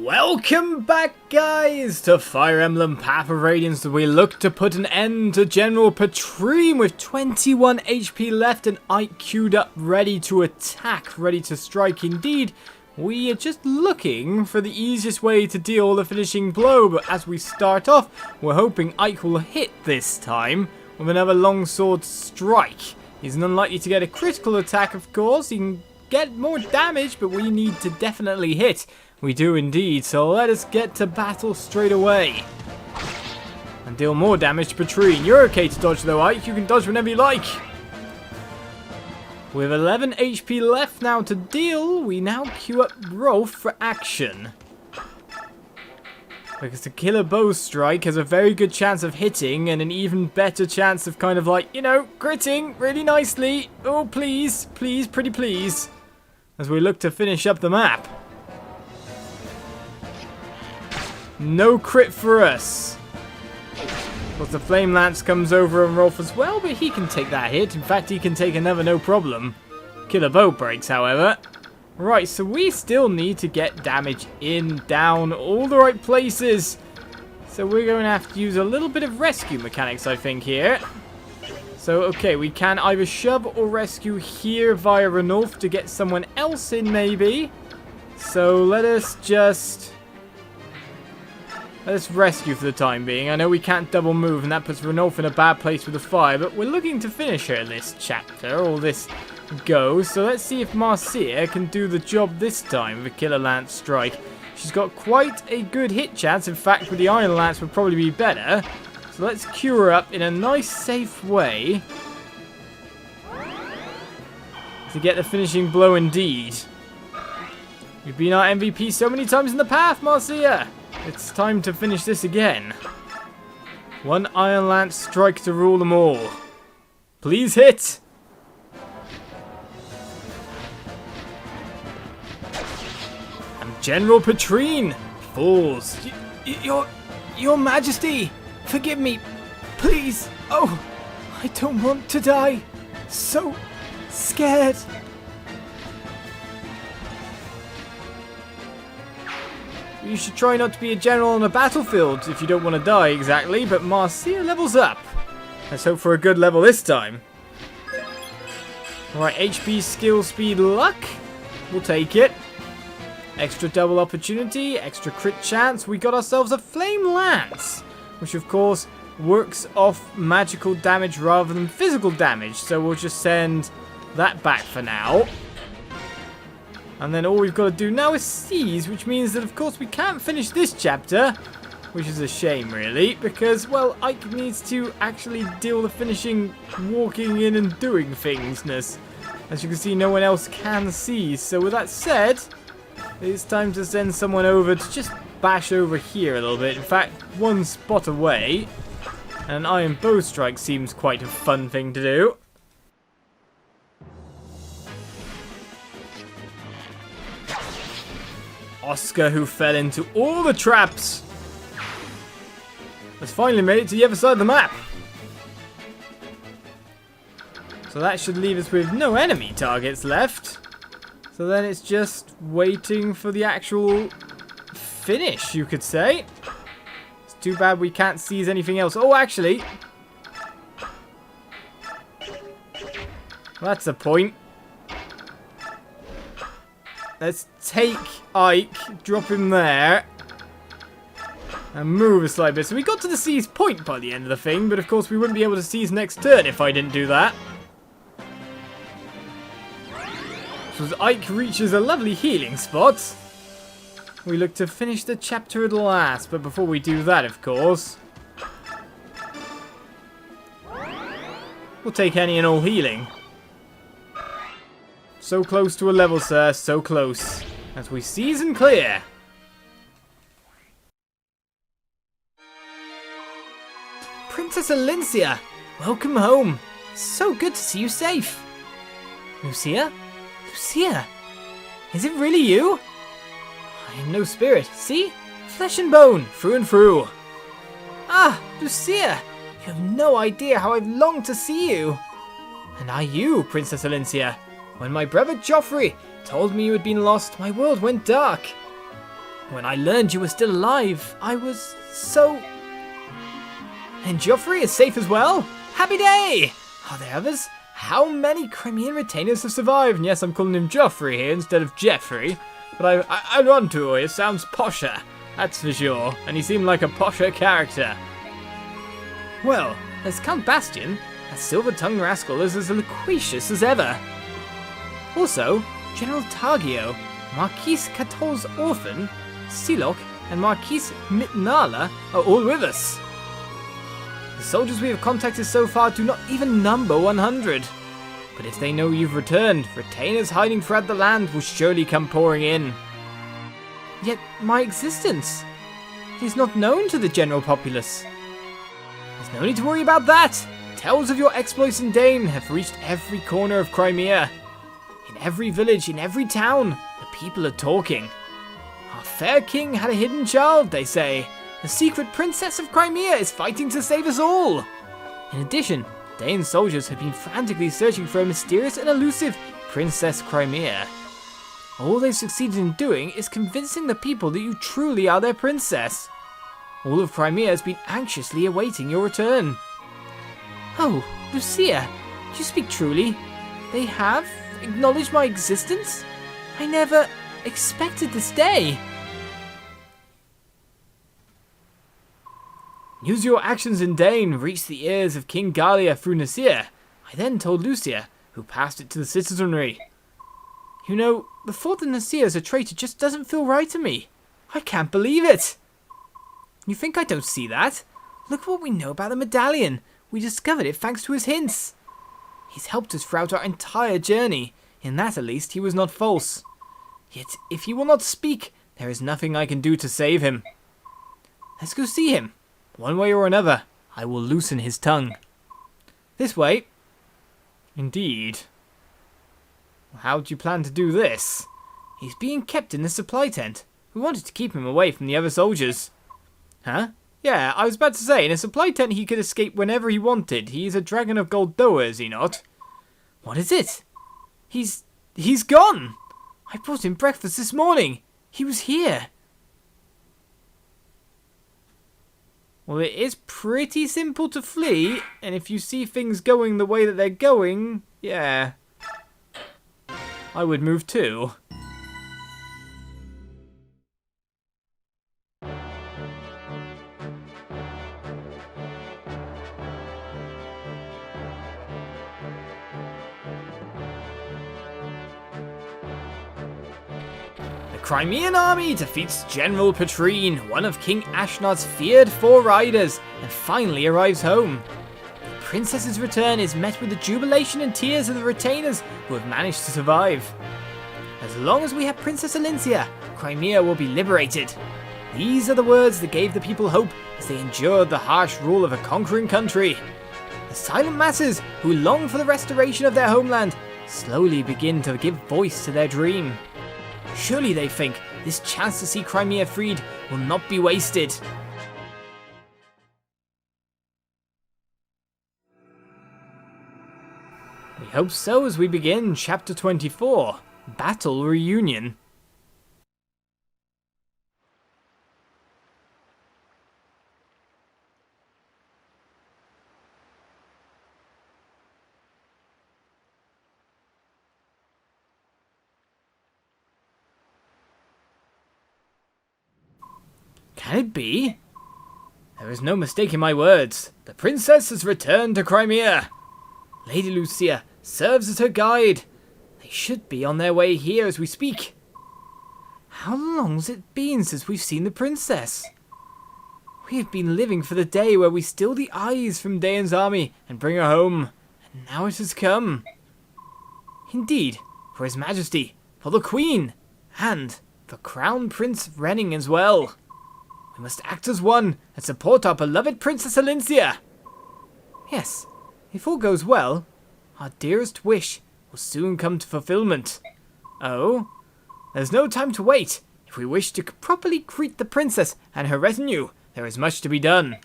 Welcome back, guys, to Fire Emblem Path of Radiance, as we look to put an end to General Petrine with 21 HP left and Ike queued up, ready to attack, ready to strike. Indeed, we are just looking for the easiest way to deal the finishing blow, but as we start off, we're hoping Ike will hit this time with another longsword strike. He's unlikely to get a critical attack, of course. He can get more damage, but we need to definitely hit. We do indeed, so let us get to battle straight away. And deal more damage to Petrine. You're okay to dodge though, Ike. You can dodge whenever you like. With 11 HP left now to deal, we now queue up Rolf for action. Because the killer bow strike has a very good chance of hitting and an even better chance of kind of like, you know, critting really nicely. Oh, please, please, pretty please. As we look to finish up the map. No crit for us. But the Flame Lance comes over on Rolf as well, but he can take that hit. In fact, he can take another no problem. Killer Bow breaks, however. Right, so we still need to get damage in, down, all the right places. So we're going to have to use a little bit of rescue mechanics, I think, here. So, okay, we can either shove or rescue here via Ranulf to get someone else in, maybe. So let us just... let's rescue for the time being. I know we can't double move, and that puts Ranulf in a bad place with the fire, but we're looking to finish her this chapter, or this go. So let's see if Marcia can do the job this time with a Killer Lance strike. She's got quite a good hit chance. In fact, with the Iron Lance would probably be better. So let's queue her up in a nice, safe way to get the finishing blow indeed. You've been our MVP so many times in the path, Marcia. It's time to finish this again. One Iron Lance strike to rule them all. Please hit! And General Petrine falls. Your Majesty, forgive me, please. Oh, I don't want to die. So scared. You should try not to be a general on a battlefield if you don't want to die exactly, but Marcia levels up. Let's hope for a good level this time. Alright, HP, skill, speed, luck. We'll take it. Extra double opportunity, extra crit chance. We got ourselves a Flame Lance, which of course works off magical damage rather than physical damage. So we'll just send that back for now. And then all we've got to do now is seize, which means that, of course, we can't finish this chapter, which is a shame, really, because, well, Ike needs to actually deal the finishing walking in and doing thingsness. As you can see, no one else can seize. So with that said, it's time to send someone over to just bash over here a little bit. In fact, one spot away. And an Iron Bow Strike seems quite a fun thing to do. Oscar, who fell into all the traps, has finally made it to the other side of the map. So that should leave us with no enemy targets left. So then it's just waiting for the actual finish, you could say. It's too bad we can't seize anything else. Oh, actually. That's a point. Let's take Ike, drop him there, and move a slight bit. So we got to the seize point by the end of the thing, but of course we wouldn't be able to seize next turn if I didn't do that. So as Ike reaches a lovely healing spot, we look to finish the chapter at last. But before we do that, of course, we'll take any and all healing. So close to a level, sir. So close. As we seize and clear. Princess Lucia, welcome home. So good to see you safe. Lucia? Lucia? Is it really you? I am no spirit. See? Flesh and bone, through and through. Ah, Lucia. You have no idea how I've longed to see you. And I you, Princess Lucia. When my brother Joffrey told me you had been lost, my world went dark. When I learned you were still alive, I was so... And Joffrey is safe as well? Happy day! Are there others? How many Crimean retainers have survived? And yes, I'm calling him Joffrey here instead of Jeffrey. But I want to, it sounds posher. That's for sure. And he seemed like a posher character. Well, there's Count Bastian. That silver-tongued rascal is as loquacious as ever. Also, General Targio, Marquis Catol's orphan, Silok, and Marquis Mitnala are all with us. The soldiers we have contacted so far do not even number 100. But if they know you've returned, retainers hiding throughout the land will surely come pouring in. Yet my existence is not known to the general populace. There's no need to worry about that. Tales of your exploits in Dane have reached every corner of Crimea. In every village, in every town, the people are talking. Our fair king had a hidden child, they say. The secret princess of Crimea is fighting to save us all. In addition, Dane soldiers have been frantically searching for a mysterious and elusive Princess Crimea. All they've succeeded in doing is convincing the people that you truly are their princess. All of Crimea has been anxiously awaiting your return. Oh, Lucia, do you speak truly? They have acknowledged my existence? I never expected this day. News of your actions in Dane reached the ears of King Galia through Nasir. I then told Lucia, who passed it to the citizenry. You know, the thought that Nasir is a traitor just doesn't feel right to me. I can't believe it. You think I don't see that? Look what we know about the medallion. We discovered it thanks to his hints. He's helped us throughout our entire journey. In that, at least, he was not false. Yet, if he will not speak, there is nothing I can do to save him. Let's go see him. One way or another, I will loosen his tongue. This way. Indeed. How do you plan to do this? He's being kept in the supply tent. We wanted to keep him away from the other soldiers. Huh? Yeah, I was about to say, in a supply tent he could escape whenever he wanted. He's a dragon of Goldoa, is he not? What is it? He's gone! I brought him breakfast this morning. He was here. Well, it is pretty simple to flee, and if you see things going the way that they're going, yeah, I would move too. The Crimean army defeats General Petrine, one of King Ashnod's feared four riders, and finally arrives home. The princess's return is met with the jubilation and tears of the retainers who have managed to survive. As long as we have Princess Alincia, Crimea will be liberated. These are the words that gave the people hope as they endured the harsh rule of a conquering country. The silent masses who long for the restoration of their homeland slowly begin to give voice to their dream. Surely they think this chance to see Crimea freed will not be wasted. We hope so as we begin Chapter 24, Battle Reunion. Can it be? There is no mistaking my words. The princess has returned to Crimea. Lady Lucia serves as her guide. They should be on their way here as we speak. How long's it been since we've seen the princess? We have been living for the day where we steal the eyes from Daeon's army and bring her home. And now it has come. Indeed, for His Majesty, for the Queen, and for Crown Prince Renning as well. We must act as one and support our beloved Princess Alincia. Yes, if all goes well, our dearest wish will soon come to fulfillment. Oh, there's no time to wait. If we wish to properly greet the princess and her retinue, there is much to be done.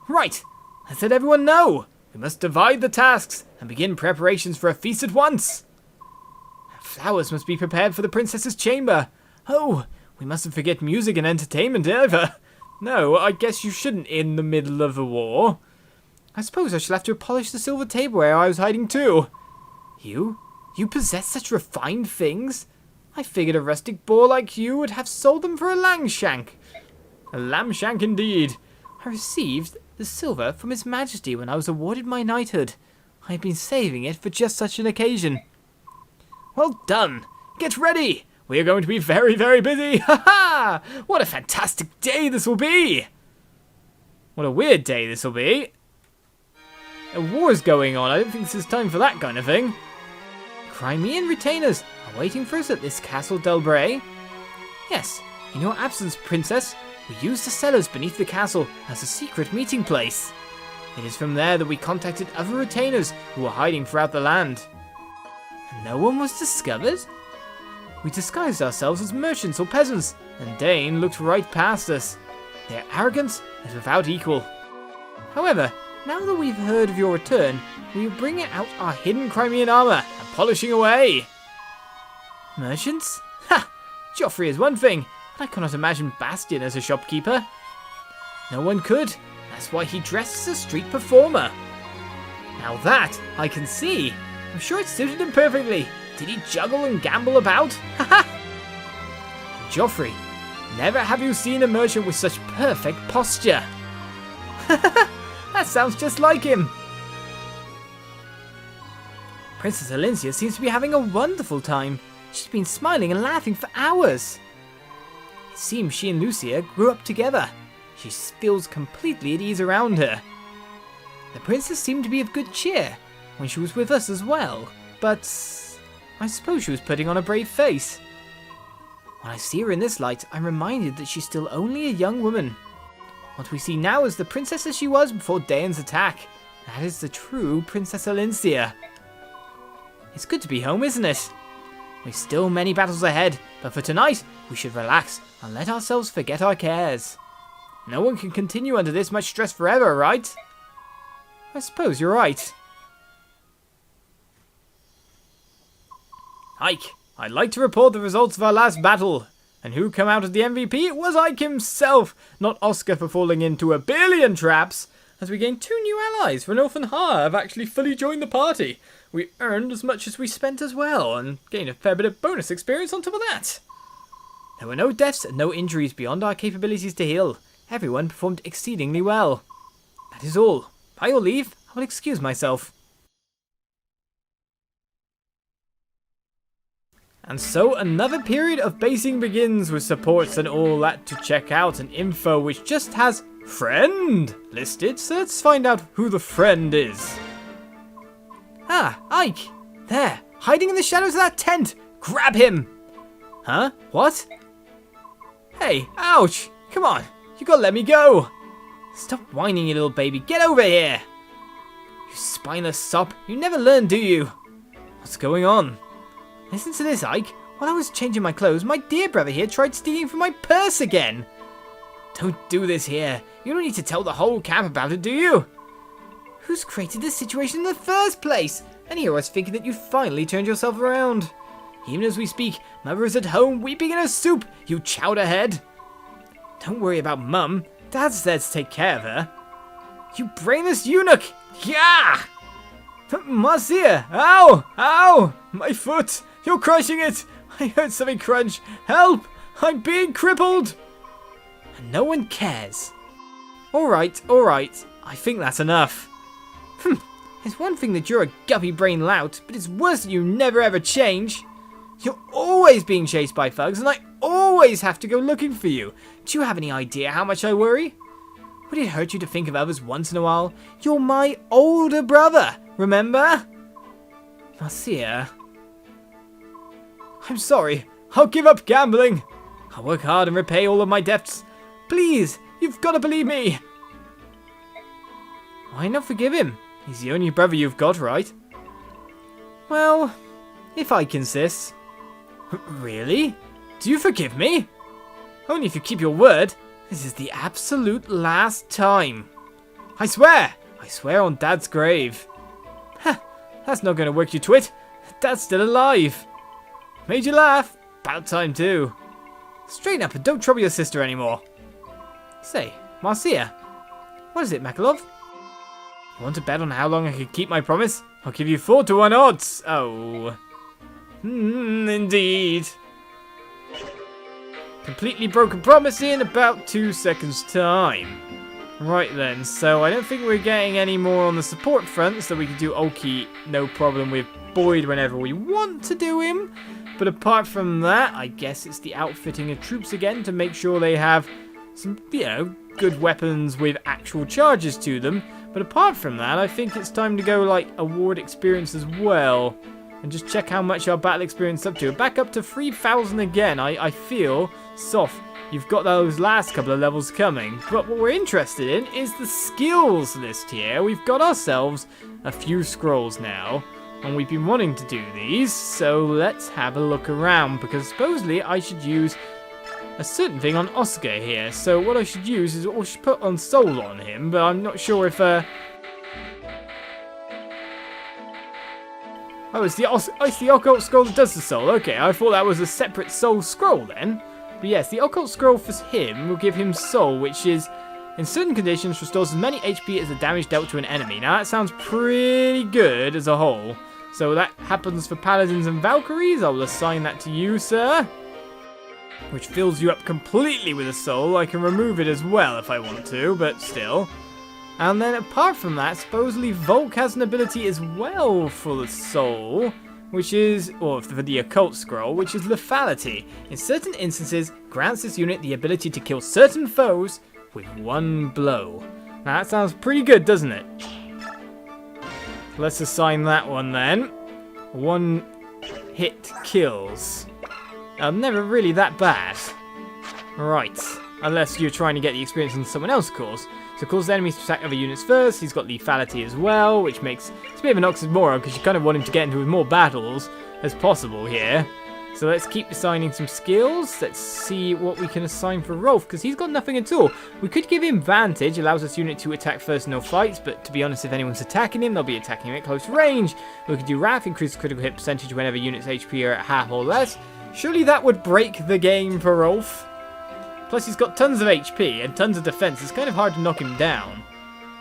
Right, let's let everyone know. We must divide the tasks and begin preparations for a feast at once. Flowers must be prepared for the princess's chamber. Oh, We mustn't forget music and entertainment either. No, I guess you shouldn't in the middle of a war. I suppose I shall have to polish the silver tableware I was hiding too. You? You possess such refined things? I figured a rustic boor like you would have sold them for a langshank. A lamshank indeed. I received the silver from His Majesty when I was awarded my knighthood. I have been saving it for just such an occasion. Well done. Get ready. We are going to be very, very busy. Ha ha! What a fantastic day this will be. What a weird day this will be. A war's going on. I don't think this is time for that kind of thing. Crimean retainers are waiting for us at this Castle Delbray. Yes, in your absence, Princess, we used the cellars beneath the castle as a secret meeting place. It is from there that we contacted other retainers who were hiding throughout the land. And no one was discovered? We disguised ourselves as merchants or peasants, and Dane looked right past us. Their arrogance is without equal. However, now that we've heard of your return, we will bring out our hidden Crimean armor and polishing away. Merchants? Ha! Joffrey is one thing, but I cannot imagine Bastian as a shopkeeper. No one could. That's why he dressed as a street performer. Now that I can see. I'm sure it suited him perfectly. Did he juggle and gamble about? Haha! Joffrey, never have you seen a merchant with such perfect posture. That sounds just like him. Princess Alicia seems to be having a wonderful time. She's been smiling and laughing for hours. It seems she and Lucia grew up together. She feels completely at ease around her. The princess seemed to be of good cheer when she was with us as well, but I suppose she was putting on a brave face. When I see her in this light, I'm reminded that she's still only a young woman. What we see now is the princess as she was before Daemon's attack. That is the true Princess Alicia. It's good to be home, isn't it? We've still many battles ahead, but for tonight, we should relax and let ourselves forget our cares. No one can continue under this much stress forever, right? I suppose you're right. Ike, I'd like to report the results of our last battle. And who came out as the MVP? It was Ike himself, not Oscar for falling into a billion traps. As we gained 2 new allies, Ranulf and Har have actually fully joined the party. We earned as much as we spent as well, and gained a fair bit of bonus experience on top of that. There were no deaths and no injuries beyond our capabilities to heal. Everyone performed exceedingly well. That is all. By your leave, I will excuse myself. And so another period of basing begins with supports and all that to check out, and info which just has friend listed, so let's find out who the friend is. Ah, Ike! There, hiding in the shadows of that tent! Grab him! Huh? What? Hey, ouch! Come on, you gotta let me go! Stop whining, you little baby, get over here! You spineless sop, you never learn, do you? What's going on? Listen to this, Ike. While I was changing my clothes, my dear brother here tried stealing from my purse again. Don't do this here. You don't need to tell the whole camp about it, do you? Who's created this situation in the first place? And here I was thinking that you finally turned yourself around. Even as we speak, Mother is at home weeping in her soup, you chowderhead. Don't worry about Mum. Dad's there to take care of her. You brainless eunuch! Yeah! Marcia! Ow! Ow! My foot! You're crushing it! I heard something crunch! Help! I'm being crippled! And no one cares. Alright. I think that's enough. It's one thing that you're a guppy brain lout, but it's worse that you never ever change. You're always being chased by thugs, and I always have to go looking for you. Do you have any idea how much I worry? Would it hurt you to think of others once in a while? You're my older brother, remember? Marcia. I'm sorry. I'll give up gambling. I'll work hard and repay all of my debts. Please, you've got to believe me. Why not forgive him? He's the only brother you've got, right? Well, if I insist. Really? Do you forgive me? Only if you keep your word. This is the absolute last time. I swear on Dad's grave. Ha, that's not going to work, you twit. Dad's still alive. Made you laugh. About time too. Straighten up and don't trouble your sister anymore. Say, Marcia. What is it, Makalov? You want to bet on how long I can keep my promise? I'll give you 4-to-1 odds. Oh. Indeed. Completely broken promise in about 2 seconds time. Right then, so I don't think we're getting any more on the support front, so we can do Oki no problem with Boyd whenever we want to do him. But apart from that, I guess it's the outfitting of troops again to make sure they have some, good weapons with actual charges to them. But apart from that, I think it's time to go, award experience as well. And just check how much our battle experience is up to. Back up to 3,000 again. I feel, Soph, you've got those last couple of levels coming. But what we're interested in is the skills list here. We've got ourselves a few scrolls now. And we've been wanting to do these. So let's have a look around. Because supposedly I should use a certain thing on Oscar here. So what I should use is I should put on Soul on him. But I'm not sure if... Oh, it's the Occult Scroll that does the Soul. Okay, I thought that was a separate Soul Scroll then. But yes, the Occult Scroll for him will give him Soul, which is, in certain conditions, restores as many HP as the damage dealt to an enemy. Now, that sounds pretty good as a whole. So that happens for Paladins and Valkyries. I will assign that to you, sir. Which fills you up completely with a Soul. I can remove it as well if I want to, but still. And then apart from that, supposedly Volk has an ability as well for the Soul, which is, or for the Occult Scroll, which is Lethality. In certain instances, grants this unit the ability to kill certain foes with one blow. Now that sounds pretty good, doesn't it? Let's assign that one then. One hit kills. Never really that bad. Right. Unless you're trying to get the experience on someone else, of course. So causes enemies to attack other units first. He's got lethality as well, which makes it's a bit of an oxymoron because you kind of want him to get into as more battles as possible here. So let's keep assigning some skills. Let's see what we can assign for Rolf, because he's got nothing at all. We could give him Vantage, allows this unit to attack first, no fights, but to be honest, if anyone's attacking him, they'll be attacking him at close range. We could do Wrath, increase critical hit percentage whenever units' HP are at half or less. Surely that would break the game for Rolf. Plus he's got tons of HP and tons of defense. It's kind of hard to knock him down.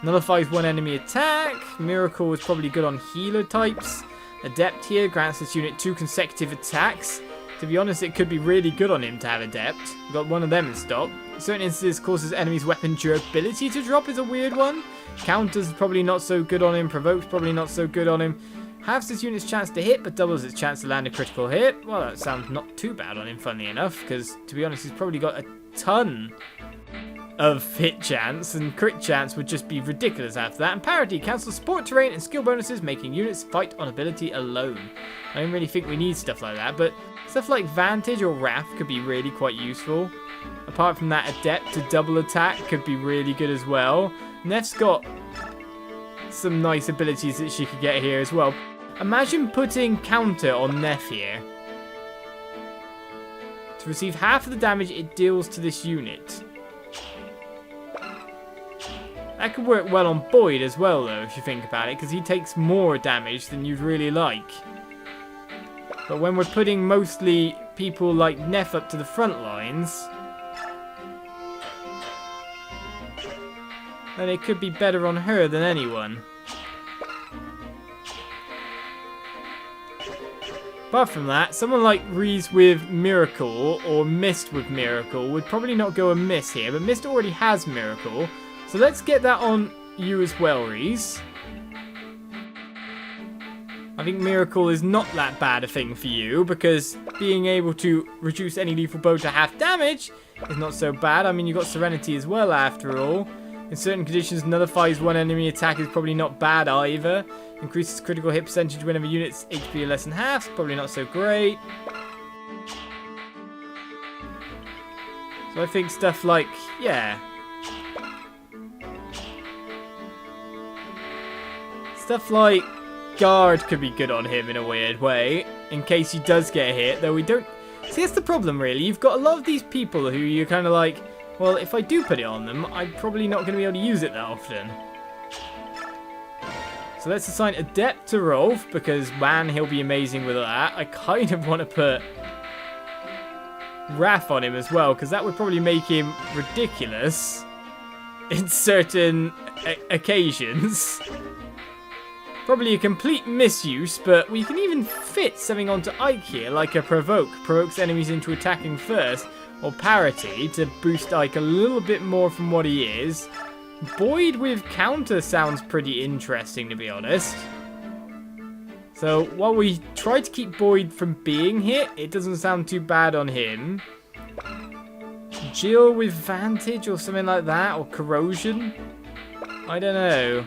Nullifies one enemy attack. Miracle is probably good on healer types. Adept here grants this unit 2 consecutive attacks. To be honest, it could be really good on him to have Adept. We've got one of them in stock. In certain instances, causes enemies' weapon durability to drop is a weird one. Counters probably not so good on him. Provokes probably not so good on him. Halves this unit's chance to hit, but doubles its chance to land a critical hit. Well, that sounds not too bad on him, funnily enough, because, to be honest, he's probably got a ton of hit chance, and crit chance would just be ridiculous after that. And parity cancels support terrain and skill bonuses, making units fight on ability alone. I don't really think we need stuff like that, but stuff like Vantage or Wrath could be really quite useful. Apart from that, Adept to double attack could be really good as well. Neff's got some nice abilities that she could get here as well. Imagine putting counter on Neff here. To receive half of the damage it deals to this unit. That could work well on Boyd as well, though, if you think about it, because he takes more damage than you'd really like. But when we're putting mostly people like Neff up to the front lines, then it could be better on her than anyone. Apart from that, someone like Reese with Miracle or Mist with Miracle would probably not go amiss here, but Mist already has Miracle. So let's get that on you as well, Reese. I think Miracle is not that bad a thing for you, because being able to reduce any lethal blow to half damage is not so bad. I mean, you've got Serenity as well, after all. In certain conditions, nullifies one enemy attack is probably not bad either. Increases critical hit percentage whenever units' HP are less than half. Probably not so great. So I think stuff like, yeah. Stuff like Guard could be good on him in a weird way. In case he does get hit. Though we don't... See, that's the problem really. You've got a lot of these people who you're kind of like... Well, if I do put it on them, I'm probably not going to be able to use it that often. So let's assign Adept to Rolf, because, man, he'll be amazing with that. I kind of want to put wrath on him as well, because that would probably make him ridiculous in certain occasions. Probably a complete misuse, but we can even fit something onto Ike here, like a provoke. Provokes enemies into attacking first, or parity to boost Ike a little bit more from what he is. Boyd with counter sounds pretty interesting, to be honest. So while we try to keep Boyd from being hit, it doesn't sound too bad on him. Jill with Vantage or something like that, or Corrosion. I don't know.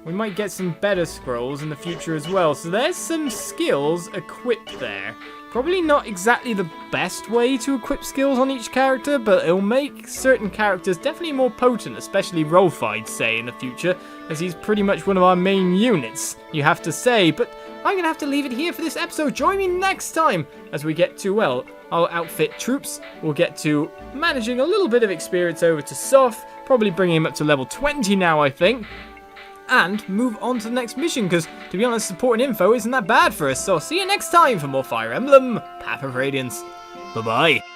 We might get some better scrolls in the future as well. So there's some skills equipped there. Probably not exactly the best way to equip skills on each character, but it'll make certain characters definitely more potent, especially Rolf, I'd say, in the future, as he's pretty much one of our main units, you have to say. But I'm going to have to leave it here for this episode. Join me next time as we get to, well, our outfit troops. We'll get to managing a little bit of experience over to Soph, probably bringing him up to level 20 now, I think. And move on to the next mission, because, to be honest, support and info isn't that bad for us. So I'll see you next time for more Fire Emblem Path of Radiance. Bye-bye.